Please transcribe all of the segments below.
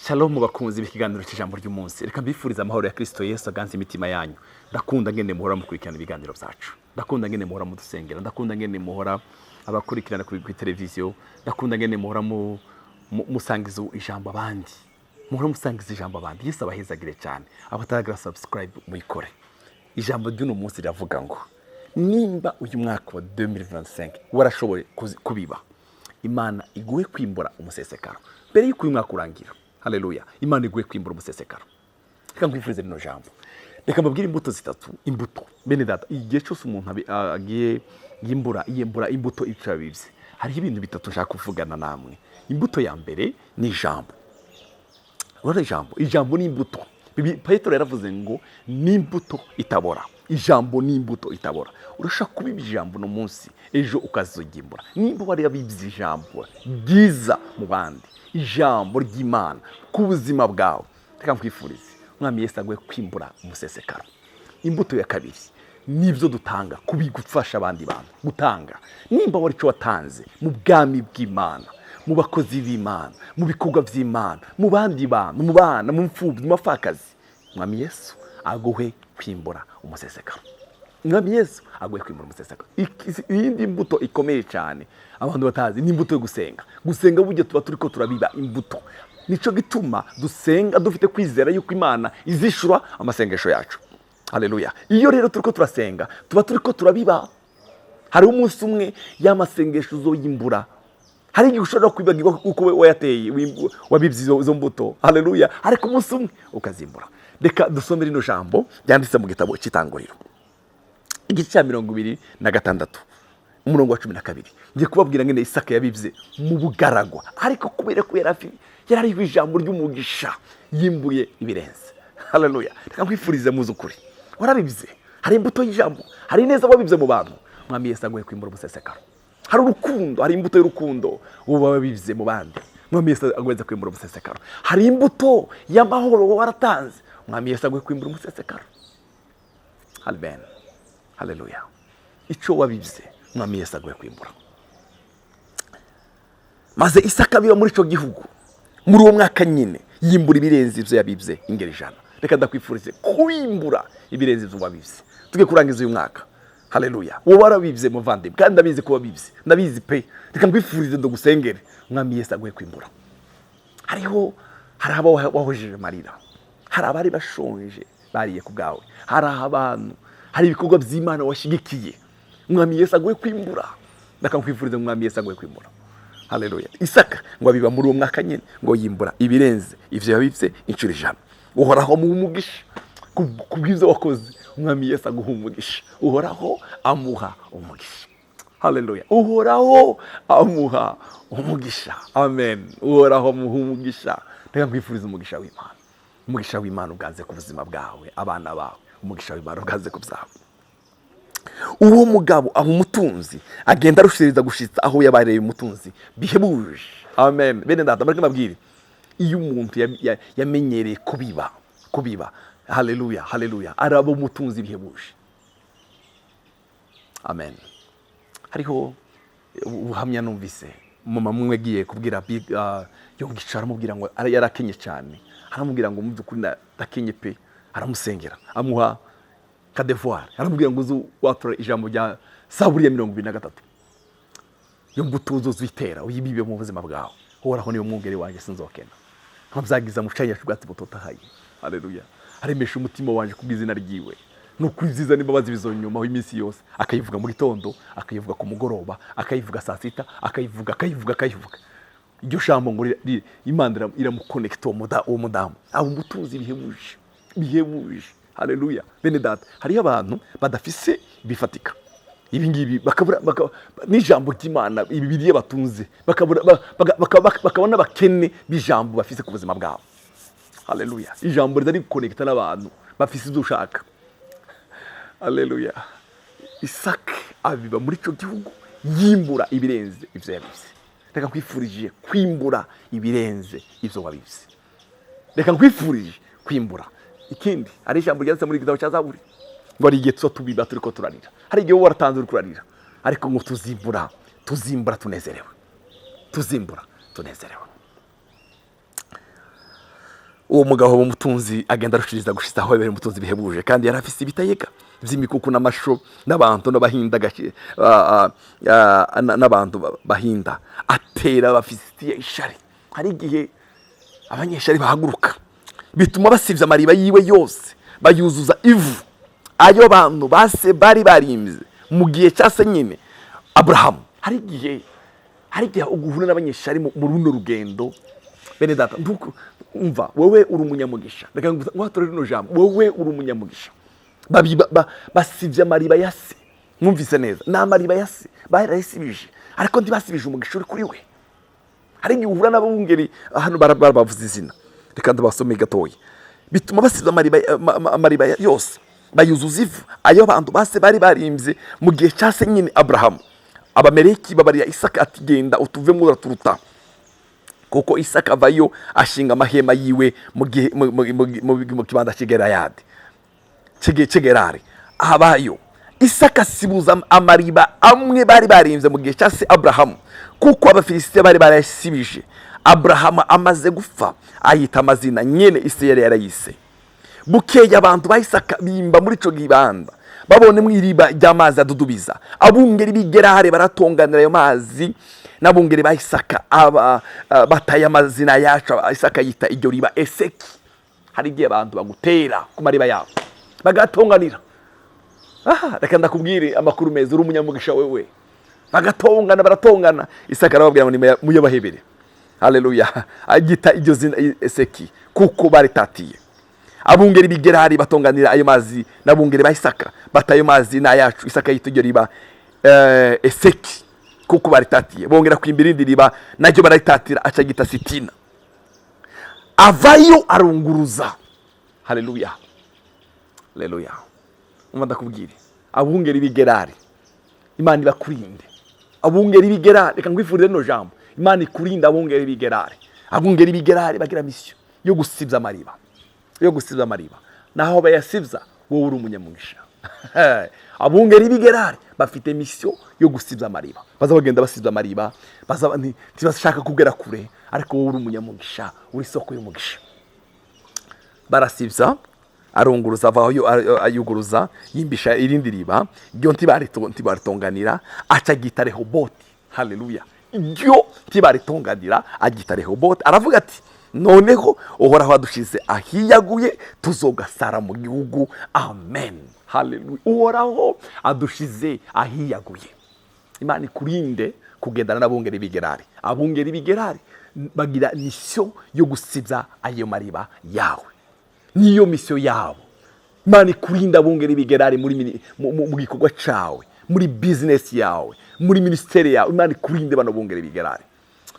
Shalom bakunzi b'ikiganiro cy'ijambo ry'umunsi. Reka mbifuriza amahoro ya Kristo Yesu aganze imitima yanyu. Ndakunda ngene muhora mukurikirana ibiganiro byacu. Ndakunda ngene muhora mudusengera. Ndakunda ngene muhora abakurikirana kuri televiziyo. Ndakunda ngene muhora musangiza ijambo abandi. Muhora musangiza ijambo abandi. Yesu abahezagire cyane. Abataragira subscribe muyikore. Ijambo ry'uno munsi riravuga ngo nimba uyu mwaka wa 2025 warashoboye kubiba, Imana iguhe kwimbura umusesekaro. Mbere y'uko uyu mwaka urangira. Haleluya. Imana iguhe kwimbura umusesekaro. Reka nkwifurize rino jambo. Reka mbabwire imbuto zitatu. Imbuto. Bene data, igihe cyose umuntu agiye yimbura imbuto icabibye. Hari ibintu bitatu nshaka kuvugana namwe. Imbuto ya mbere ni ijambo. Ijambo ni imbuto. Petero yaravuze ngo ni imbuto itabora. Ijambo ni imbuto itabora. Urashaka kubiba ijambo no munsi ejo ukazogimbura. Nimba wari yabibye ijambo ryiza mu bandi, ijambo ry'Imana ku buzima bwawe, reka nkwifurize Umwami Yesu aguhe kwimbura umusesekaro. Imbuto ya kabiri nibyo dutanga kubigufasha abandi bantu gutanga. Nimba wari cyo watanze mu bwami bw'Imana, mu bakozi b'Imana, mu bikorwa by'Imana, mu bandi bantu, mu bana, mu mfubyi, mu mafakazi, Umwami Yesu aguhe kwimbura umusesekaro. Umwami Yesu aguhe kwimbura umusesekaro. Iyindi mbuto ikomeye cyane abantu batazi ni imbuto yo gusenga. Gusenga buryo tuba turiko turabiba imbuto. Nico gituma dusenga dufite kwizera yuko Imana izishura amasengesho yacu. Haleluya. Iyo rero turiko turasenga tuba turiko turabiba. Hari umunsi umwe y'amasengesho uzoyimbura. Hari igihe ushobora kwibagirwa uko wayateye wabibye izo mbuto. Haleluya. Ariko umunsi umwe ukazimbura. Reka dusome rino jambo ryanditse mu gitabo cy'Itanguriro. Igice cya 26 umurongo wa 12. Ngiye kubabwira ngene Isaka yabibye mu bugaragwa, ariko kubera ko yarari ijambo ry'umugisha yimbuye ibirenze. Haleluya. Reka nkwifurize muzukuri. Warabibye. Hari imbuto y'ijambo. Hari neza wabibye mu bantu. Umwami Yesu aguhe kwimbura umusesekaro. Hari urukundo, hari imbuto y'urukundo uba wabibye mu bandi. Umwami Yesu aguhe kwimbura umusesekaro. Hari imbuto y'amahoro waratanze. Umwami Yesu aguhe kwimbura umusesekaro. Amen. Haleluya. Ico wabibye Umwami Yesu aguhe kwimbura. Maze Isaka biba muri ico gihugu. Muri uwo mwaka nyine yimbura ibirenze ivyo yabibye ingeri ijana. Reka ndakwifurize kwimbura ibirenze ivyo wabibye. Tuge kurangiza uyu mwaka. Haleluya. Wowe warabibye muvandimwe kandi ndabizi ko wabibye. Ndabizi pe. Reka nkwifurize ndagusengere. Umwami Yesu aguhe kwimbura. Hari abo wahojeje marira. Hari abari bashonje bariye ku bwawe. Hari abantu, hari ibikorwa by'Imana washigikiye. Umwami Yesu aguhe kwimbura. Reka nkwifurize Umwami Yesu aguhe kwimbura. Haleluya. Isaka ngo abiba muri uwo mwaka nyine ngo yimbura ibirenze ivyo yabibye incuro 100. Uhoraho mu umugisha kubw'ivyo wakoze. Umwami Yesu aguha umugisha. Uhoraho amuha umugisha. Haleluya. Uhoraho amuha umugisha. Amen. Uhoraho amuha umugisha. Reka nkwifurize umugisha w'Imana. Umugisha w'Imana uganze ku buzima bwawe, abana bawe. Umugisha w'Imana uganze ku byawe. Uwo mugabo aho umutunzi agenda arushiriza gushitsa aho yabareye umutunzi bihebuje. Amen. Bene data bareke mabwire. Iyo umuntu yamenyereye kubiba. Haleluya. Haleluya. Araba umutunzi bihebuje. Amen. Hariho ubuhamya numvise mama mumwe giye kubwira yo gicara mubwira ngo yarakenye cyane. Aramubwira ngo mu byukuri ndakenye pe. Aramusengera. Amuha kadevoir. Aramubwira ngo uzu watura ijambo rya Zaburi ya 23. Yo mbuto uzozitera uyibibe mu buzima bwawe. Horaho niyo mwungere wanje sinzokena. Nkabyagiza mucanya cy'ubwatsi butotahaye. Haleluya. Aremesha umutima wanje kubw'izina ryiwe. No kwiziza n'imbabazi bizonyuma aho iminsi yose. Akayivuga mu gitondo, akayivuga ku mugoroba, akayivuga saa sita, akayivuga. Iryo jambo ngo Imana iramuconnecta uwo mudamu. Abo mutuzi bihebuje. Haleluya. Bene data, hari abantu badafise bifatika. Ibi ngibi bakabura n'ijambo ry'Imana ibibiriye batunze. Bakabona bakene bijambo bafise ku buzima bwabo. Haleluya. Ijambo rizari connecta n'abantu bafise ibyo ushaka. Haleluya. Isaka abiba muri cyo gihugu yimbura ibirenze ivyo yabibye. Reka nkwifurije kwimbura ibirenze ivyo wabibye. Reka nkwifurije kwimbura. Ikindi ari ijambo ryanditse muri gitabo cya Zaburi ngo ari igihe tubiba turiko turarira. Hari igihe waratanze uri kurarira, ariko ngo tuzimbura tunezerewe. uwo mugabo w'umutunzi agenda arushiriza gushitsa aho yabera umutunzi bihebuje, kandi yari afise ibitayega vy'imikuku n'amasho n'abantu n'abahinda n'abantu bahinda, atera abafisitiya ishari. Hari igihe abanyeshari bahaguruka bituma basivya amariba yiwe yose, bayuzuza ivu ayo bantu base bari barimze mu gihe cyase nyine Abrahamu. Hari igihe uguhura n'abanyeshari mu runo rugendo. Bene data, umva, wewe uri umunyamugisha. Reka ngwatorere rino jambo, wewe uri umunyamugisha. Basivya amariba yase, mwumvise neza, n'amariba yase barayisibije, ariko ntibasibije umugisha uri kuri we. Hari igihe uhura n'abungeri hano barabavuza izina, reka ndabasomeye gatoya. Bituma basivya amariba yose, bayuzuza ivu ayo bantu base bari barimvye mu gihe cyase nyine Abrahamu. Abameleki babarira Isaka ati genda utuvemo uraturuta, kuko Isaka avayo ashinga amahema yiwe mu kibanda Gerari. Abayo Isaka sibuza amariba amwe bari barimvye mu gihe cyase Abrahamu, kuko abafilisitiya bari barayasibije. Abrahamu amaze gupfa ayita amazina nyene ise yari yarayise. Bukeye abantu ba Isaka bimba muri ico gibanda, babone mwiriba ry'amazi adudubiza. Abungeri b'Igerari baratonganira ayo mazi, n'abungeri ba Isaka bataye amazina yacu. Isaka yita iryo riba Eseki. Hari igihe abantu bagutera ku mariba yabo bagatonganira. Reka ndakubwire amakuru meza, uri umunyamugisha wewe. Baratongana. Isaka arababwira ngo muyabahebere. Haleluya. Agita iryo zina Eseki kuko baritatiye. Abungeri b'Igerari batonganira ayo mazi, n'abungeri ba Isaka bataye ayo mazi na yacu. Isaka yita iryo riba Eseki kuko baritatiye. Bongera kwimbira irindi riba naryo baritatira, acagita Sitina. Avayo arunguruza. Haleluya. Haleluya. Umva ndakubwire, abungeri b'Igerari, Imana ibakurinde. Abungeri b'Igerari, reka ngwifurire no jambo, Imana ikurinde abungeri b'Igerari. Abungeri b'Igerari bagira mission yo gusibya amariba, naho bayasibza wowe uri umunyamugisha. Abungeri b'Igerari bafite mission yo gusibya amariba, bazabagenda basibya amariba, ntibashaka kugera kure, ariko wowe uri umunyamugisha, uri soko y'umugisha. Barasibza, arunguruza, avayo ayuguruza, yimbisha irindi riba, ryo ntibaritonganira, acagita Rehoboti. Haleluya. Ryo ntibaritonganira, agita Rehoboti. Aravuga ati noneho uhoraho adushize ahiyaguye, tuzogasara mu gihugu. Amen. Haleluya. Uhoraho adushize ahiyaguye. Imana ikurinde kugendana n'abungeri b'Igerari. Abungeri b'Igerari bagira mission yo gusibya ayo mariba yawe, niyo mission yabo. Imana ikurinde abungeri b'Igerari mu gikorwa cawe, muri business yawe, muri ministeri yawe. Imana ikurinde bano bungeri b'Igerari.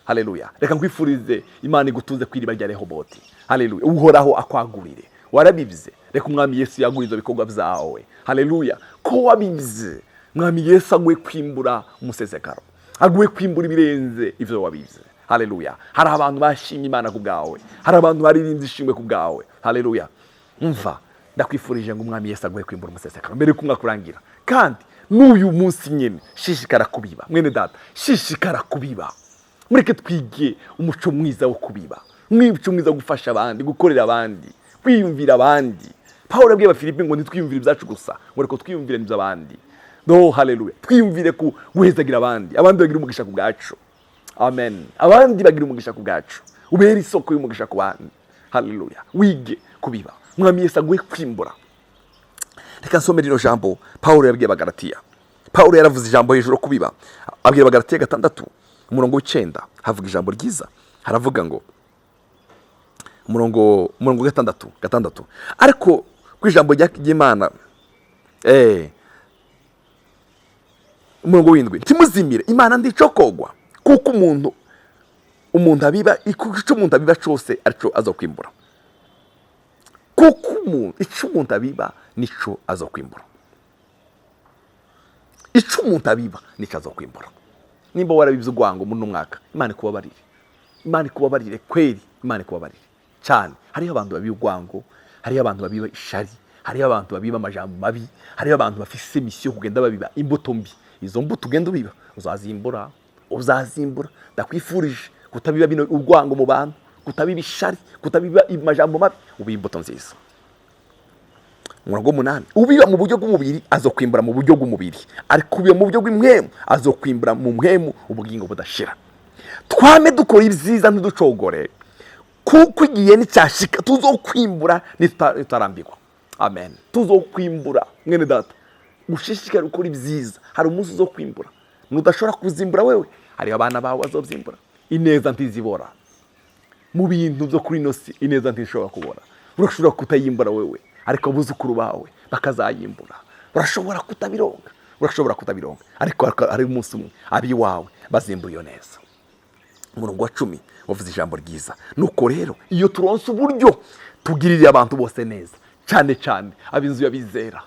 Haleluya. Reka nkwifurize Imana igutuze kwiriba rya Rehoboti. Haleluya. Uhoraho akwagurire. Warabivuze, reka umwami Yesu yaguriza ibikorwa byawe. Haleluya. Ko wabivuze, umwami Yesu aguye kwimbura umusesekaro, aguye kwimbura ibirenze ivyo wabivuze. Haleluya. Hari abantu bashimye Imana ku bwawe, hari abantu baririnze ishimwe ku bwawe. Haleluya. Umva, ndakwifurije ngo umwami Yesu aguye kwimbura umusesekaro mbere y'uko kurangira. Kandi n'uyu munsi nyene shishikara kubiba. Mwene data, shishikara kubiba. Mureke twige umuco mwiza wo kubiba, umuco mwiza wo gufasha abandi, gukorera abandi, kwiyumvira abandi. Paulo yabwiye Abafilipi ngo ntitwiyumvire ibyacu gusa, ngo reko twiyumvire n'iby'abandi. No, haleluya. Twiyumvire ku guhezagira abandi bagira umugisha ku bwacu. Amen. Abandi bagira umugisha ku bwacu, ubera isoko y'umugisha ku bandi. Haleluya. Wige kubiba. Mwami Yesu aguye kwimbura. Reka nsome rino jambo Paulo yabwiye Abagalatiya. Paulo yaravuze ijambo hejuru kubiba. Abwiye Abagalatiya 6 umurongo w'9 havuga ijambo ryiza. Haravuga ngo umurongo 6 ariko ku ijambo ry'Imana umurongo w'indwi, ntimuzimire Imana ndicokogwa, kuko umuntu abiba icyo umuntu abiba cyose arico azokwimbura. Kuko icyo umuntu abiba nico azokwimbura. Icyo umuntu abiba nico azokwimbura. Nimba warabibye urwango muri mwaka, Imana ikubabarire. Imana ikubabarire kweri, Imana ikubabarire cyane. Hariho abantu babiba urwango, hariho abantu babiba ishari, hariho abantu babiba amajambo mabi, hariho abantu bafise mission kugenda babiba imbuto mbi. Izo mbuto ugenda ubiba uzazimbura. Ndakwifurije kutabiba bino urwango mu bantu, kutabiba ishari, kutabiba amajambo mabi, ubiba imbuto nziza. Umurongo w'umunani, ubiba mu buryo bw'umubiri azokwimbura mu buryo bw'umubiri, ariko ubiba mu buryo bw'impwemu azokwimbura mu mpwemu ubugingo budashira. Twame dukora ibyiza ntiducogore, kuko igihe nicyashika tuzokwimbura nitarambirwa. Amen. Tuzokwimbura mwene data, ushishikare ukora ibyiza. Hari umunsi uzokwimbura, nudashobora kuzimbura wewe, hari abana bawe bazobyimbura. Ineza ntizibora mu bintu byo kuri nosi, ineza ntishobora kubora. Urashobora kutayimbura wewe, ariko abuzukuru bawe bakazayimbura. Urashobora kutabironga, ariko ari umunsi umwe abiwawe bazimbura iyo neza. Umurongo wa 10 wavuze ijambo ryiza. Nuko rero iyo turonse uburyo tugirira abantu bose neza, cyane cyane ab'inzu y'abizera.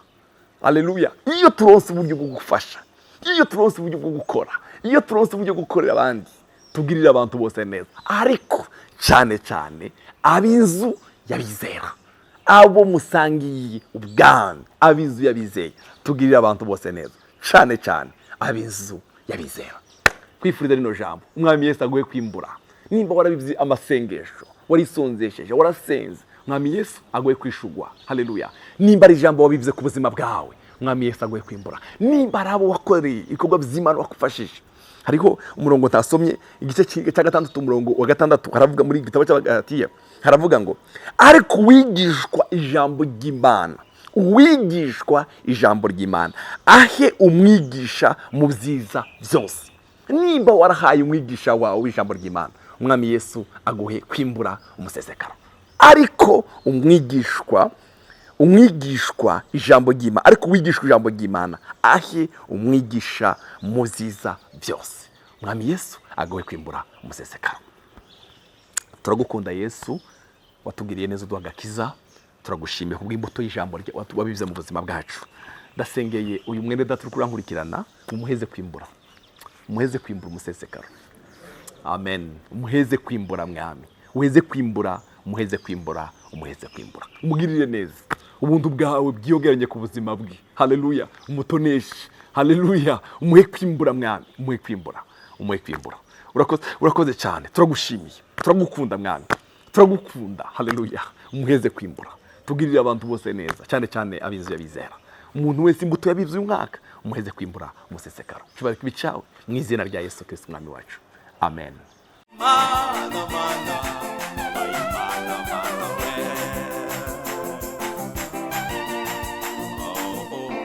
Haleluya. Iyo turonse uburyo bwo gufasha, iyo turonse uburyo bwo gukora, iyo turonse uburyo bwo gukorera abandi, tugirira abantu bose neza, ariko cyane cyane ab'inzu y'abizera, abo musangiye ubwami, ab'inzu y'abizera, tugirira abantu bose neza, cyane cyane ab'inzu y'abizera. Kwifuriza rino jambo, umwami Yesu aguhe kwimbura. Nimba warabivye amasengesho, warisonzesheje, warasenze, umwami Yesu aguhe kwishugwa. Haleluya. Nimba ari jambo wabivye ku buzima bwawe, umwami Yesu aguhe kwimbura. Nimba arabo wakoreye ibikorwa by'Imana wakufashije, hariho umurongo ntasomye, igice cya 6 umurongo wa 6 haravuga muri igitabo cy'Abagalatiya, haravuga ngo ariko wigishwa ijambo ry'Imana, uwigishwa ijambo ry'Imana ahe umwigisha mu byiza byose. Nimba warahaye umwigisha wawe w'ijambo ry'Imana, umwami Yesu aguhe kwimbura umusesekaro. Ariko umwigishwa ijambo ry'Imana, ariko wigishwa ijambo ry'Imana ahe umwigisha mu byiza byose. Umwami Yesu aguhe kwimbura umusesekaro. Turagukunda Yesu, watugiriye neza uduhagakiza. Turagushimiye kubw'imbuto y'ijambo wabibize mu buzima bwacu. Ndasengeye uyu mwene data uri kurankurikirana, umuheze kwimbura. Umuheze kwimbura umusesekaro. Amen. Umuheze kwimbura mwami. Uheze kwimbura, umuheze kwimbura, umuheze kwimbura. Umugirire neza. Ubuntu bwawe bwiyogeranye ku buzima bwe. Haleluya. Umutoneshe. Haleluya. Umuhe kwimbura mwami. Umuhe kwimbura. Umuhe kwimbura. Urakoze cyane. Turagushimiye. Turagukunda mwami. Turagukunda. Haleluya. Umuheze kwimbura. Tugirire abantu bose neza, cyane cyane ab'inzu y'abizera. Umuntu wese imbuto yabivye uyu mwaka, umuheze kwimbura umusesekaro. Cyubahiro kibicawe mu izina rya Yesu Kristo umwami wacu. Amen. Mana.